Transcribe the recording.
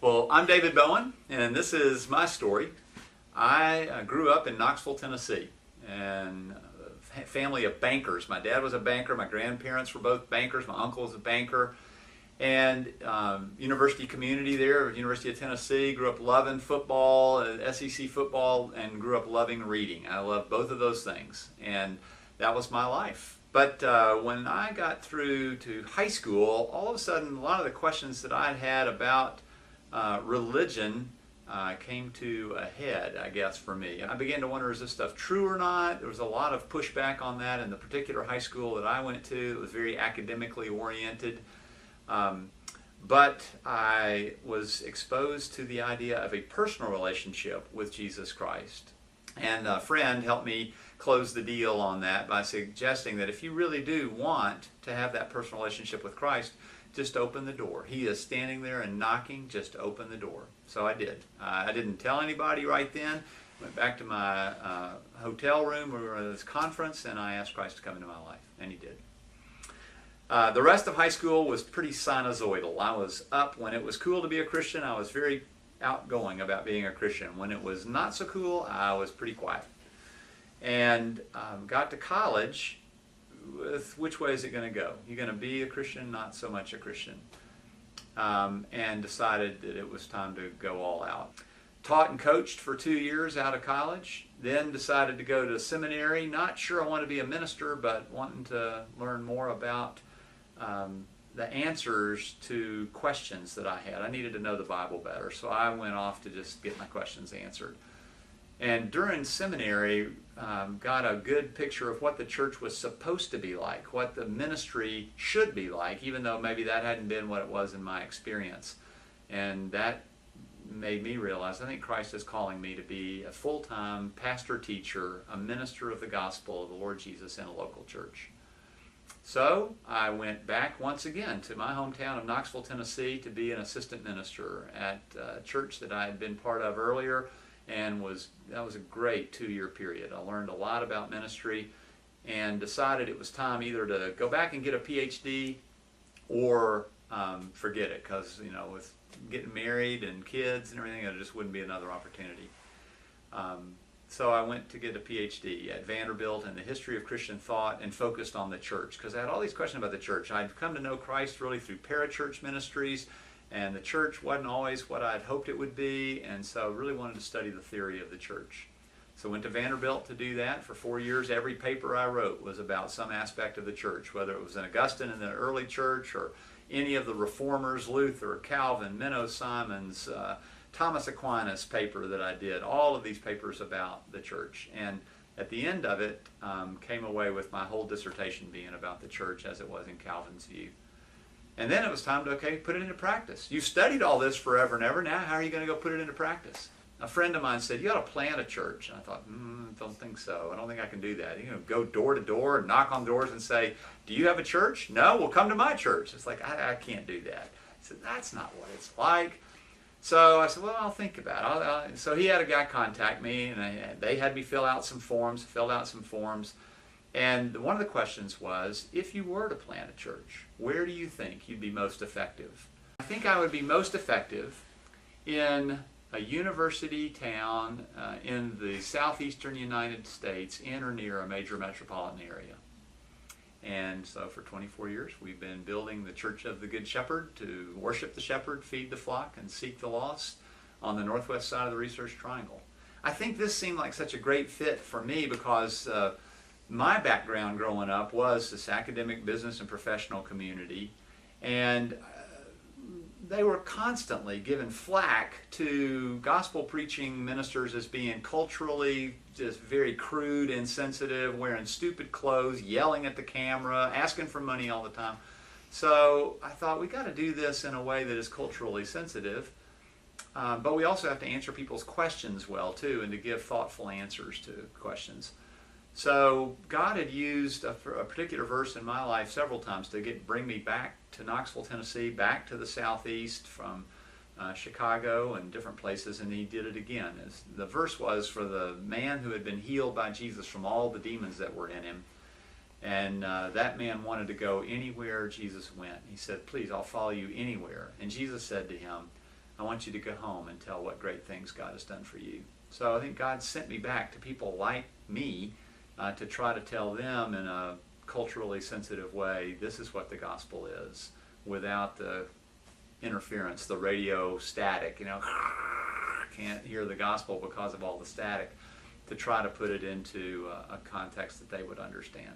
Well, I'm David Bowen, and this is my story. I grew up in Knoxville, Tennessee, and a family of bankers. My dad was a banker, my grandparents were both bankers, my uncle was a banker, and university community there, University of Tennessee. Grew up loving football, SEC football, and grew up loving reading. I love both of those things, and that was my life. But when I got through to high school, all of a sudden, a lot of the questions that I'd had about religion came to a head, I guess, for me. I began to wonder, is this stuff true or not? There was a lot of pushback on that in the particular high school that I went to. It was very academically oriented. But I was exposed to the idea of a personal relationship with Jesus Christ. And a friend helped me close the deal on that by suggesting that if you really do want to have that personal relationship with Christ, just open the door. He is standing there and knocking, just open the door. So I did. I didn't tell anybody right then. Went back to my hotel room. We were at this conference, and I asked Christ to come into my life, and He did. The rest of high school was pretty sinusoidal. I was up when it was cool to be a Christian. I was very outgoing about being a Christian. When it was not so cool, I was pretty quiet. And got to college with which way is it going to go? You're going to be a Christian, not so much a Christian. And decided that it was time to go all out. Taught and coached for 2 years out of college, then decided to go to seminary. Not sure I wanted to be a minister, but wanting to learn more about the answers to questions that I had. I needed to know the Bible better, so I went off to just get my questions answered. And during seminary, got a good picture of what the church was supposed to be like, what the ministry should be like, even though maybe that hadn't been what it was in my experience. And that made me realize I think Christ is calling me to be a full-time pastor-teacher, a minister of the gospel of the Lord Jesus in a local church. So I went back once again to my hometown of Knoxville, Tennessee to be an assistant minister at a church that I had been part of earlier, and that was a great 2-year period. I learned a lot about ministry and decided it was time either to go back and get a PhD or forget it, because with getting married and kids and everything, there just wouldn't be another opportunity. So I went to get a PhD at Vanderbilt in the history of Christian thought and focused on the church, because I had all these questions about the church. I'd come to know Christ really through parachurch ministries, and the church wasn't always what I'd hoped it would be, and so I really wanted to study the theory of the church. So I went to Vanderbilt to do that for 4 years. Every paper I wrote was about some aspect of the church, whether it was an Augustine in the early church or any of the reformers, Luther, Calvin, Menno Simons, Thomas Aquinas paper that I did, all of these papers about the church. And at the end of it, came away with my whole dissertation being about the church as it was in Calvin's view. And then it was time to, put it into practice. You've studied all this forever and ever. Now how are you going to go put it into practice? A friend of mine said, you ought to plant a church. And I thought, don't think so. I don't think I can do that. Go door to door and knock on doors and say, do you have a church? No? Well, come to my church. It's like, I can't do that. I said, that's not what it's like. So I said, well, I'll think about it. So he had a guy contact me, and they had me fill out some forms, filled out some forms. And one of the questions was, if you were to plant a church, where do you think you'd be most effective? I think I would be most effective in a university town in the southeastern United States, in or near a major metropolitan area. And so for 24 years, we've been building the Church of the Good Shepherd to worship the shepherd, feed the flock, and seek the lost on the northwest side of the Research Triangle. I think this seemed like such a great fit for me because my background growing up was this academic, business, and professional community, and they were constantly giving flack to gospel preaching ministers as being culturally just very crude, insensitive, wearing stupid clothes, yelling at the camera, asking for money all the time. So I thought, we got to do this in a way that is culturally sensitive, but we also have to answer people's questions well too, and to give thoughtful answers to questions. So God had used a particular verse in my life several times to bring me back to Knoxville, Tennessee, back to the southeast from Chicago and different places, and He did it again. The verse was for the man who had been healed by Jesus from all the demons that were in him, and that man wanted to go anywhere Jesus went. He said, please, I'll follow you anywhere. And Jesus said to him, I want you to go home and tell what great things God has done for you. So I think God sent me back to people like me to try to tell them in a culturally sensitive way, this is what the gospel is, without the interference, the radio static, can't hear the gospel because of all the static, to try to put it into a context that they would understand.